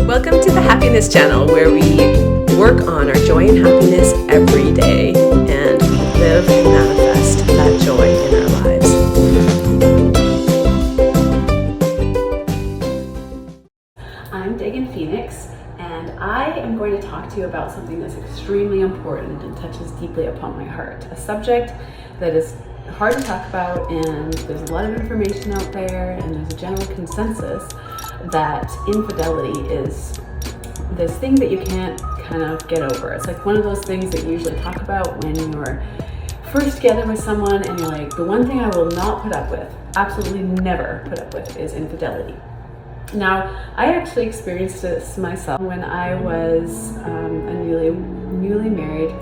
Welcome to the Happiness Channel, where we work on our joy and happiness every day and live and manifest that joy in our lives. I'm Dagan Phoenix, and I am going to talk to you about something that's extremely important and touches deeply upon my heart. A subject that is hard to talk about, and there's a lot of information out there, and there's a general consensus that infidelity is this thing that you can't kind of get over. It's like one of those things that you usually talk about when you're first together with someone and you're like, the one thing I will not put up with, absolutely never put up with, is infidelity. Now, I actually experienced this myself when I was a newly married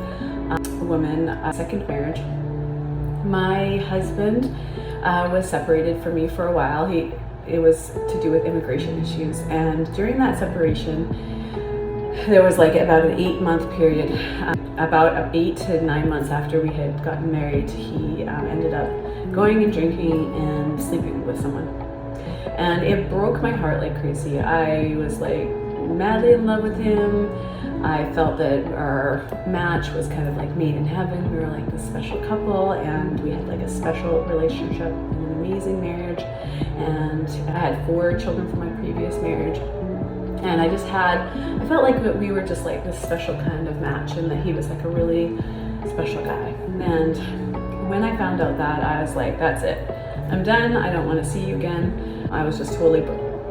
woman, a second marriage. My husband was separated from me for a while. It was to do with immigration issues, and during that separation, there was like about an 8-month period. About 8 to 9 months after we had gotten married, he ended up going and drinking and sleeping with someone. And it broke my heart like crazy. I was like madly in love with him. I felt that our match was kind of like made in heaven. We were like this special couple, and we had like a special relationship and an amazing marriage. And I had 4 children from my previous marriage. And I felt like that we were just like this special kind of match, and that he was like a really special guy. And when I found out that, I was like, that's it. I'm done. I don't want to see you again. I was just totally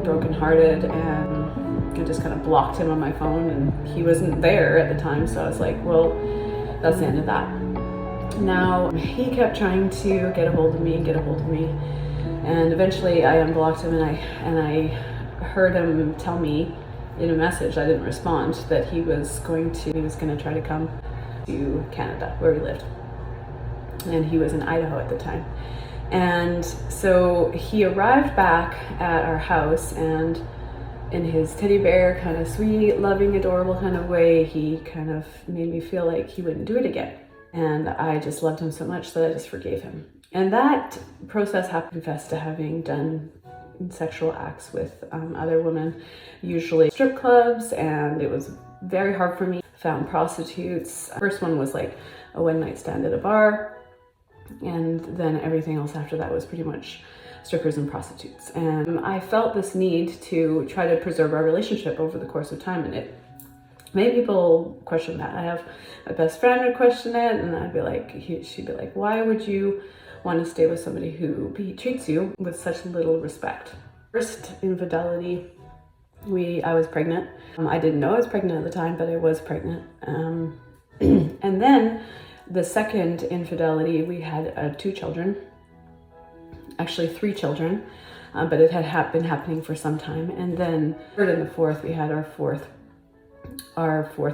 brokenhearted, and I just kind of blocked him on my phone, and he wasn't there at the time. So I was like, well, that's the end of that. Now, he kept trying to get a hold of me. And eventually I unblocked him, and I heard him tell me in a message, I didn't respond, that he was going to try to come to Canada, where we lived. And he was in Idaho at the time. And so he arrived back at our house, and in his teddy bear kind of sweet, loving, adorable kind of way, he kind of made me feel like he wouldn't do it again. And I just loved him so much that I just forgave him. And that process happened fast to having done sexual acts with other women, usually strip clubs, and it was very hard for me. Found prostitutes. First one was like a one-night stand at a bar, and then everything else after that was pretty much strippers and prostitutes. And I felt this need to try to preserve our relationship over the course of time, and it made people question that. I have my best friend would question it, and I'd be like, she'd be like, why would you want to stay with somebody who treats you with such little respect? First infidelity, I was pregnant. I didn't know I was pregnant at the time, but I was pregnant. And then the second infidelity, we had 2 children, actually 3 children, but it had been happening for some time. And then third and the fourth, we had our fourth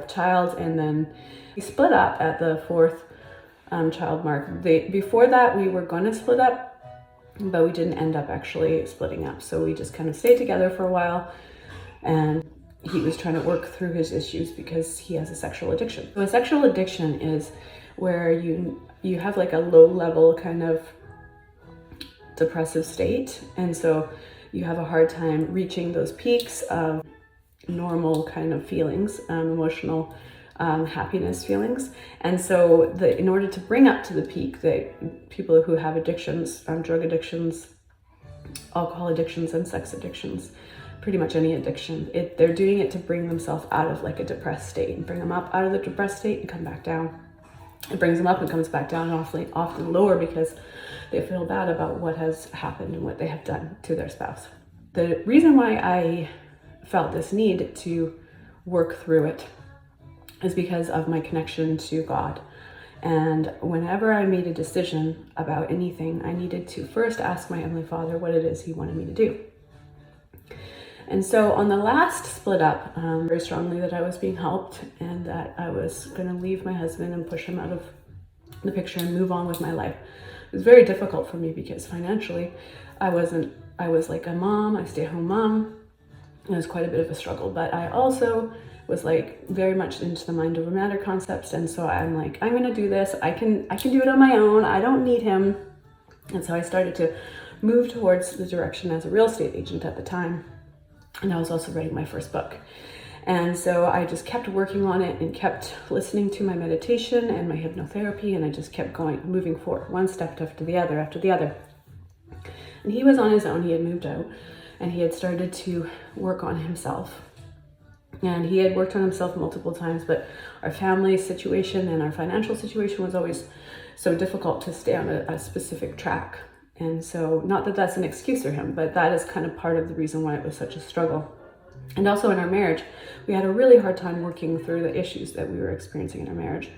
child, and then we split up at the 4th child mark. Before that, we were going to split up, but we didn't end up actually splitting up. So we just kind of stayed together for a while, and he was trying to work through his issues because he has a sexual addiction. So a sexual addiction is where you have like a low level kind of depressive state, and so you have a hard time reaching those peaks of normal kind of feelings, emotional happiness feelings. And so in order to bring up to the peak, that people who have addictions, drug addictions, alcohol addictions, and sex addictions, pretty much any addiction, they're doing it to bring themselves out of like a depressed state, and bring them up out of the depressed state and come back down. It brings them up and comes back down, often lower, because they feel bad about what has happened and what they have done to their spouse. The reason why I felt this need to work through it is because of my connection to God. And whenever I made a decision about anything, I needed to first ask my Heavenly Father what it is He wanted me to do. And so on the last split up, very strongly that I was being helped, and that I was going to leave my husband and push him out of the picture and move on with my life. It was very difficult for me because financially I was like a mom, I stay-at-home mom. It was quite a bit of a struggle, but I also was like very much into the mind over matter concepts. And so I'm like, I'm going to do this. I can do it on my own. I don't need him. And so I started to move towards the direction as a real estate agent at the time. And I was also writing my first book. And so I just kept working on it and kept listening to my meditation and my hypnotherapy, and I just kept moving forward, one step after the other after the other. And he was on his own. He had moved out and he had started to work on himself. And he had worked on himself multiple times, but our family situation and our financial situation was always so difficult to stay on a specific track. And so, not that that's an excuse for him, but that is kind of part of the reason why it was such a struggle. And also in our marriage, we had a really hard time working through the issues that we were experiencing in our marriage.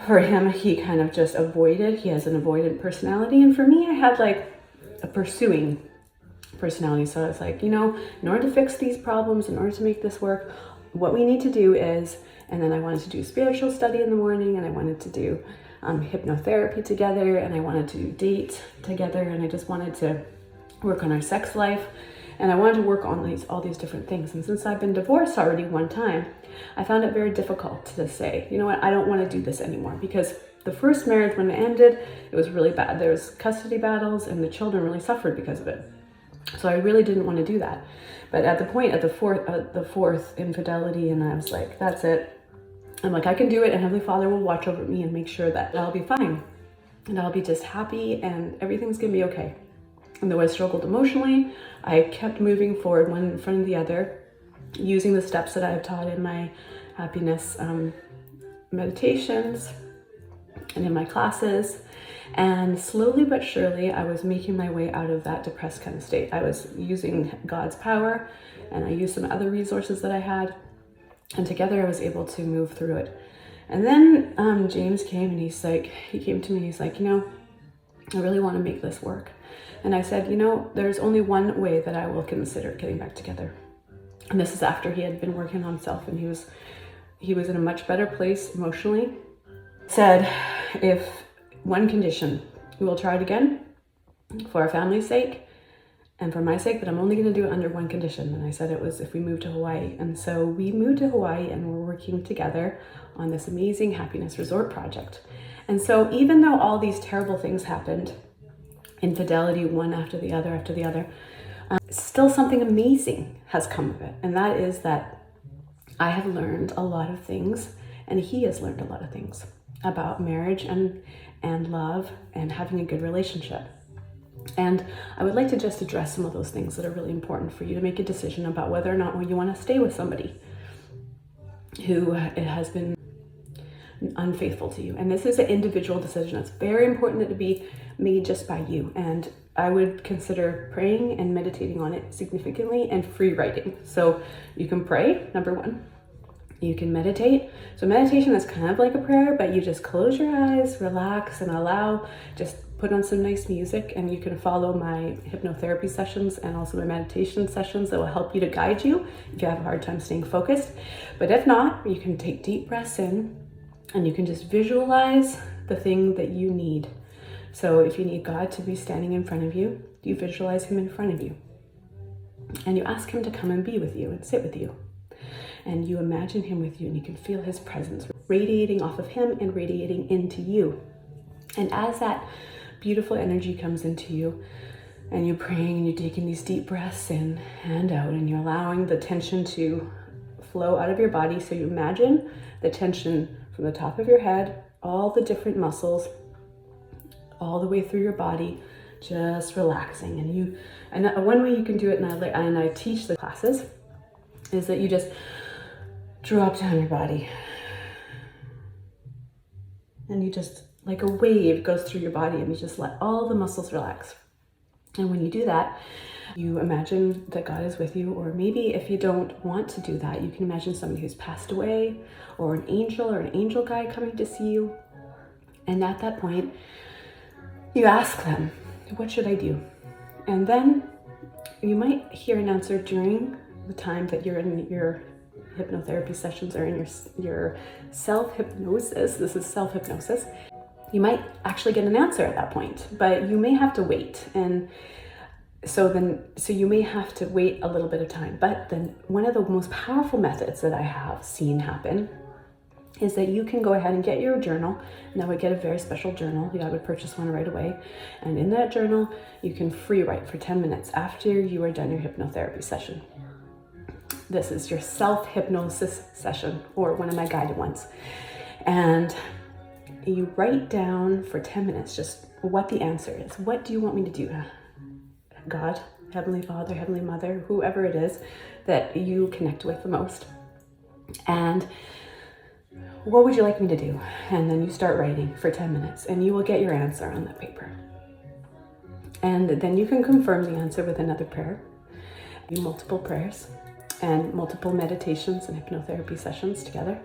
For him, he kind of just avoided. He has an avoidant personality. And for me, I had like a pursuing personality. So I was like, in order to fix these problems, in order to make this work, what we need to do is, and then I wanted to do spiritual study in the morning, and I wanted to do hypnotherapy together, and I wanted to date together, and I just wanted to work on our sex life, and I wanted to work on all these different things. And since I've been divorced already one time, I found it very difficult to say, you know what, I don't want to do this anymore, because the first marriage, when it ended, it was really bad. There was custody battles, and the children really suffered because of it. So I really didn't want to do that. But at the point of the fourth infidelity, and I was like, that's it. I'm like, I can do it, and Heavenly Father will watch over me and make sure that I'll be fine. And I'll be just happy, and everything's going to be okay. And though I struggled emotionally, I kept moving forward, one in front of the other, using the steps that I've taught in my happiness meditations and in my classes. And slowly but surely, I was making my way out of that depressed kind of state. I was using God's power, and I used some other resources that I had. And together I was able to move through it. And then James came, and he came to me and he's like, I really want to make this work. And I said, there's only one way that I will consider getting back together. And this is after he had been working on himself, and he was in a much better place emotionally. Said, if one condition, we will try it again for our family's sake and for my sake, but I'm only going to do it under one condition. And I said it was if we moved to Hawaii. And so we moved to Hawaii, and we're working together on this amazing happiness resort project. And so even though all these terrible things happened, infidelity one after the other, still something amazing has come of it. And that is that I have learned a lot of things, and he has learned a lot of things about marriage and love and having a good relationship. And I would like to just address some of those things that are really important for you to make a decision about whether or not you want to stay with somebody who has been unfaithful to you. And this is an individual decision. It's very important that it be made just by you. And I would consider praying and meditating on it significantly, and free writing. So you can pray, number one. You can meditate. So meditation is kind of like a prayer, but you just close your eyes, relax, and just put on some nice music, and you can follow my hypnotherapy sessions and also my meditation sessions that will help you to guide you if you have a hard time staying focused. But if not, you can take deep breaths in, and you can just visualize the thing that you need. So if you need God to be standing in front of you, you visualize him in front of you, and you ask him to come and be with you and sit with you. And you imagine him with you, and you can feel his presence radiating off of him and radiating into you. And as that beautiful energy comes into you, and you're praying and you're taking these deep breaths in and out, and you're allowing the tension to flow out of your body. So you imagine the tension from the top of your head, all the different muscles, all the way through your body, just relaxing. And one way you can do it, and I teach the classes, is that you just drop down your body, and you just, like a wave goes through your body, and you just let all the muscles relax. And when you do that, you imagine that God is with you, or maybe if you don't want to do that, you can imagine somebody who's passed away, or an angel guide coming to see you. And at that point, you ask them, what should I do? And then you might hear an answer during the time that you're in your hypnotherapy sessions, or in your self-hypnosis. This is self-hypnosis. You might actually get an answer at that point, but you may have to wait. And so you may have to wait a little bit of time. But then one of the most powerful methods that I have seen happen is that you can go ahead and get your journal, and I would get a very special journal. I would purchase one right away. And in that journal, you can free write for 10 minutes after you are done your hypnotherapy session. This is your self-hypnosis session, or one of my guided ones. And you write down for 10 minutes just what the answer is. What do you want me to do? God, Heavenly Father, Heavenly Mother, whoever it is that you connect with the most. And what would you like me to do? And then you start writing for 10 minutes and you will get your answer on that paper. And then you can confirm the answer with another prayer. Do multiple prayers and multiple meditations and hypnotherapy sessions together.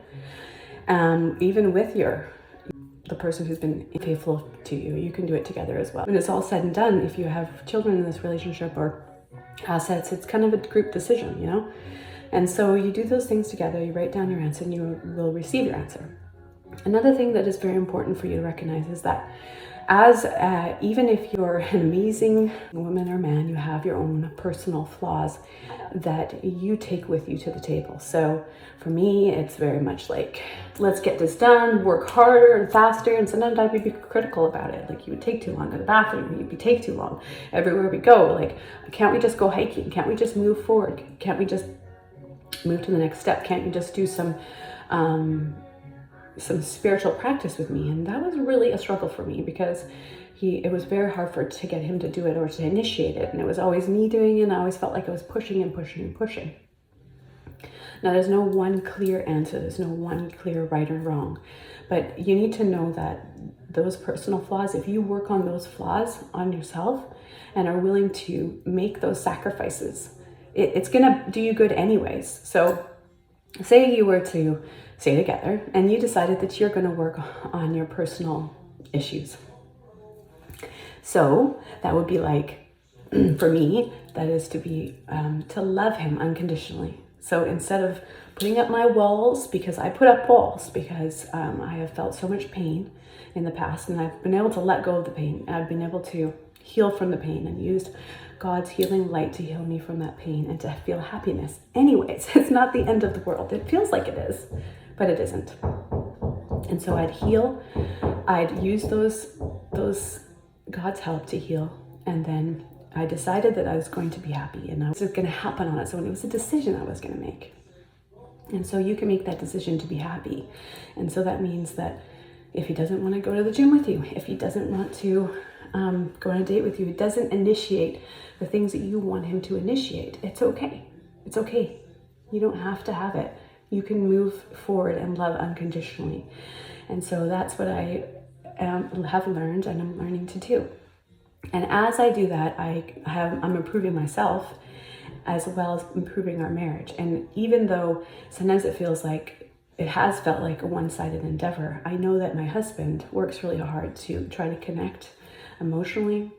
Even with the person who's been faithful to you, you can do it together as well. When it's all said and done, if you have children in this relationship or assets, it's kind of a group decision, you know? And so you do those things together, you write down your answer, and you will receive your answer. Another thing that is very important for you to recognize is that even if you're an amazing woman or man, you have your own personal flaws that you take with you to the table. So for me, it's very much like, let's get this done, work harder and faster. And sometimes I would be critical about it. Like, you would take too long to the bathroom, you'd take too long everywhere we go. Like, can't we just go hiking? Can't we just move forward? Can't we just move to the next step? Can't you just do some spiritual practice with me? And that was really a struggle for me, because it was very hard to get him to do it or to initiate it. And it was always me doing it, and I always felt like I was pushing and pushing and pushing. Now, there's no one clear answer. There's no one clear right or wrong. But you need to know that those personal flaws, if you work on those flaws on yourself and are willing to make those sacrifices, it's going to do you good anyways. So say you were to stay together and you decided that you're going to work on your personal issues. So that would be like, for me, that is to love him unconditionally. So instead of putting up my walls, because I put up walls because I have felt so much pain in the past, and I've been able to let go of the pain. I've been able to heal from the pain and used God's healing light to heal me from that pain and to feel happiness. Anyways, it's not the end of the world. It feels like it is, but it isn't. And so I'd heal. I'd use those God's help to heal. And then I decided that I was going to be happy and I was going to happen on its own. It was a decision I was going to make. And so you can make that decision to be happy. And so that means that if he doesn't want to go to the gym with you, if he doesn't want to go on a date with you, he doesn't initiate the things that you want him to initiate, it's okay. It's okay. You don't have to have it. You can move forward and love unconditionally. And so that's what I have learned and I'm learning to do. And as I do that, I'm improving myself as well as improving our marriage. And even though sometimes it has felt like a one-sided endeavor, I know that my husband works really hard to try to connect emotionally,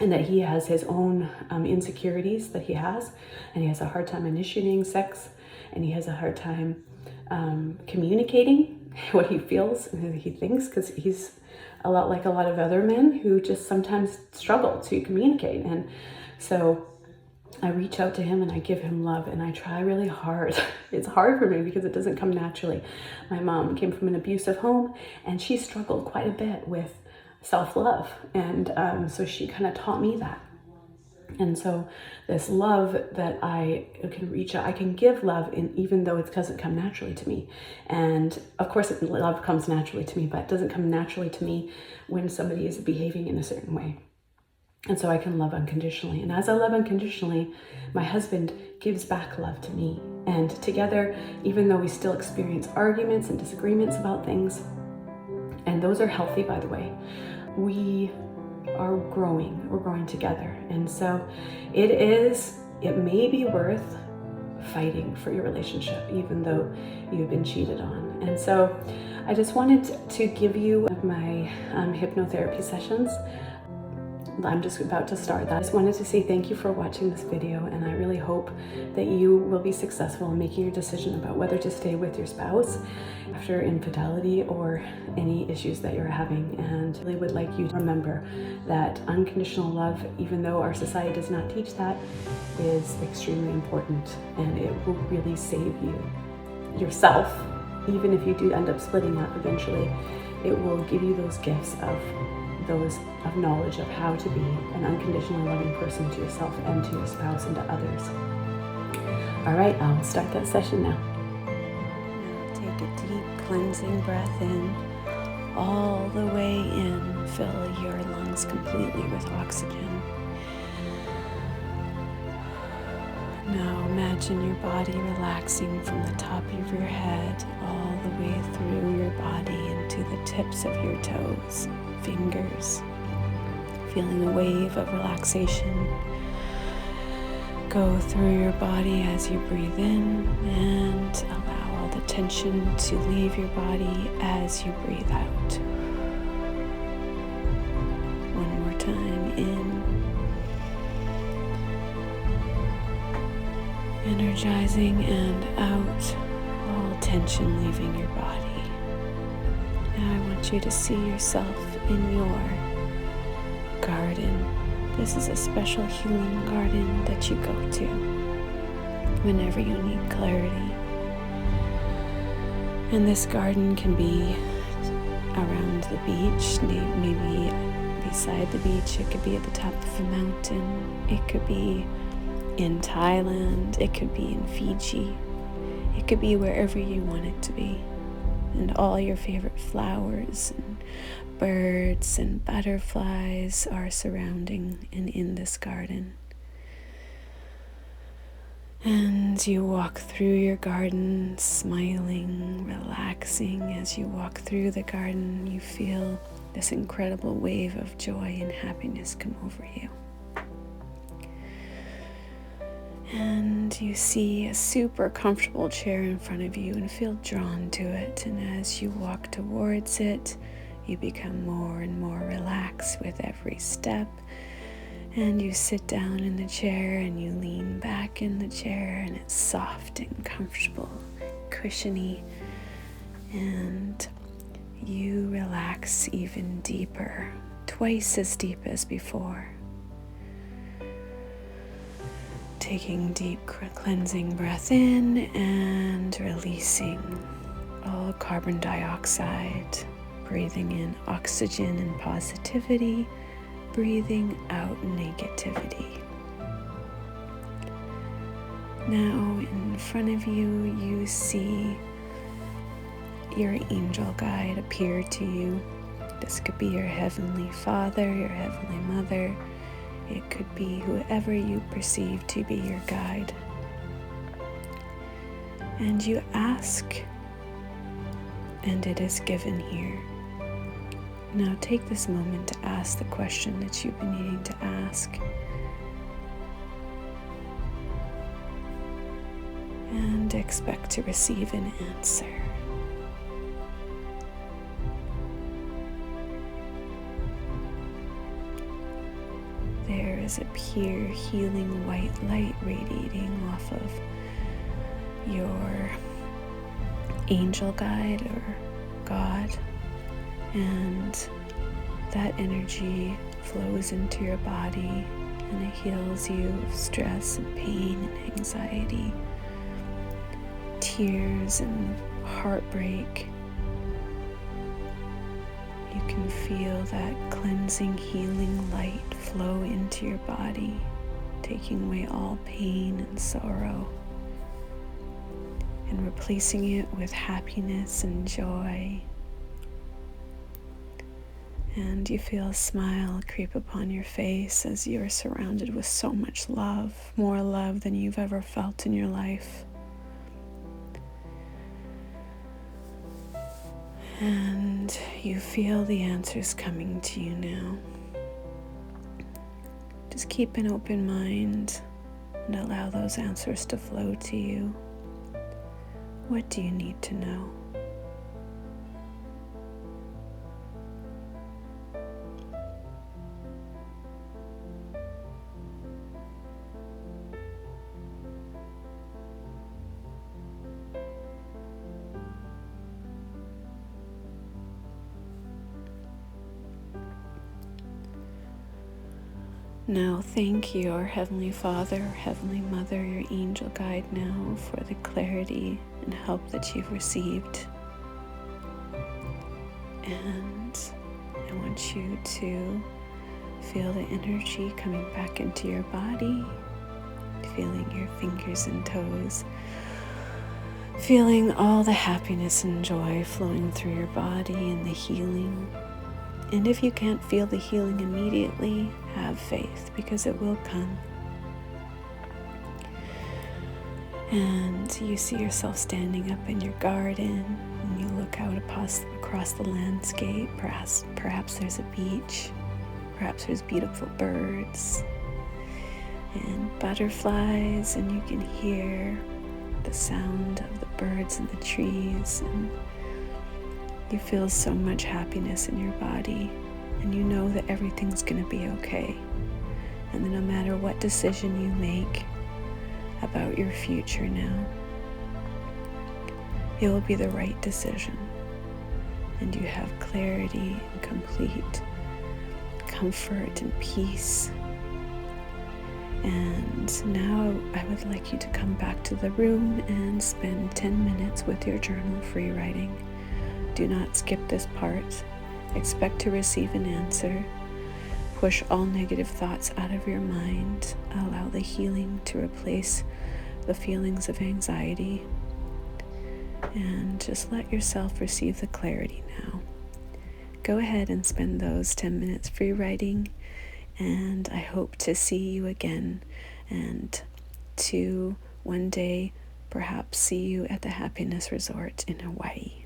and that he has his own insecurities that he has, and he has a hard time initiating sex, and he has a hard time communicating what he feels and what he thinks, because he's a lot like a lot of other men who just sometimes struggle to communicate. And so I reach out to him and I give him love, and I try really hard. It's hard for me because it doesn't come naturally. My mom came from an abusive home, and she struggled quite a bit with self-love. And so she kind of taught me that. And so this love that I can reach out, I can give love, even though it doesn't come naturally to me. And of course, love comes naturally to me, but it doesn't come naturally to me when somebody is behaving in a certain way. And so I can love unconditionally. And as I love unconditionally, my husband gives back love to me. And together, even though we still experience arguments and disagreements about things, and those are healthy, by the way, we are growing. We're growing together. And so it may be worth fighting for your relationship, even though you've been cheated on. And so I just wanted to give you one of my hypnotherapy sessions. I'm just about to start that. I just wanted to say thank you for watching this video, and I really hope that you will be successful in making your decision about whether to stay with your spouse after infidelity or any issues that you're having. And I really would like you to remember that unconditional love, even though our society does not teach that, is extremely important, and it will really save you, yourself, even if you do end up splitting up eventually, it will give you those gifts of knowledge of how to be an unconditionally loving person to yourself and to your spouse and to others. All right, I'll start that session now. Now take a deep cleansing breath in, all the way in. Fill your lungs completely with oxygen. Now imagine your body relaxing from the top of your head all the way through your body into the tips of your toes, fingers. Feeling a wave of relaxation go through your body as you breathe in, and allow all the tension to leave your body as you breathe out. One more time, in. Energizing, and out, all tension leaving your body. Now I want you to see yourself in your garden. This is a special healing garden that you go to whenever you need clarity. And this garden can be around the beach, maybe beside the beach. It could be at the top of a mountain. It could be in Thailand, it could be in Fiji, it could be wherever you want it to be. And all your favorite flowers and birds and butterflies are surrounding and in this garden. And you walk through your garden, smiling, relaxing. As you walk through the garden, you feel this incredible wave of joy and happiness come over you. And you see a super comfortable chair in front of you and feel drawn to it. And as you walk towards it, you become more and more relaxed with every step. And you sit down in the chair and you lean back in the chair, and it's soft and comfortable, cushiony. And you relax even deeper, twice as deep as before. Taking deep cleansing breath in and releasing all carbon dioxide, breathing in oxygen and positivity, breathing out negativity. Now in front of you, you see your angel guide appear to you. This could be your heavenly Father, your heavenly Mother. It could be whoever you perceive to be your guide. And you ask, and it is given here. Now take this moment to ask the question that you've been needing to ask. And expect to receive an answer. There is a pure healing white light radiating off of your angel guide or God, and that energy flows into your body and it heals you of stress and pain and anxiety, tears and heartbreak. You can feel that cleansing, healing light flow into your body, taking away all pain and sorrow and replacing it with happiness and joy. And you feel a smile creep upon your face as you are surrounded with so much love, more love than you've ever felt in your life. And you feel the answers coming to you now. Just keep an open mind and allow those answers to flow to you. What do you need to know? Now thank your Heavenly Father, Heavenly Mother, your angel guide now for the clarity and help that you've received And I want you to feel the energy coming back into your body, feeling your fingers and toes, feeling all the happiness and joy flowing through your body and the healing. And if you can't feel the healing immediately, have faith, because it will come. And you see yourself standing up in your garden, and you look out across the landscape. Perhaps there's a beach, perhaps there's beautiful birds and butterflies, and you can hear the sound of the birds and the trees, and you feel so much happiness in your body, and you know that everything's going to be okay, and that no matter what decision you make about your future now, it will be the right decision, and you have clarity and complete comfort and peace. And now I would like you to come back to the room and spend 10 minutes with your journal free writing. Do not skip this part. Expect to receive an answer. Push all negative thoughts out of your mind. Allow the healing to replace the feelings of anxiety. And just let yourself receive the clarity now. Go ahead and spend those 10 minutes free writing, and I hope to see you again, and to one day perhaps see you at the Happiness Resort in Hawaii.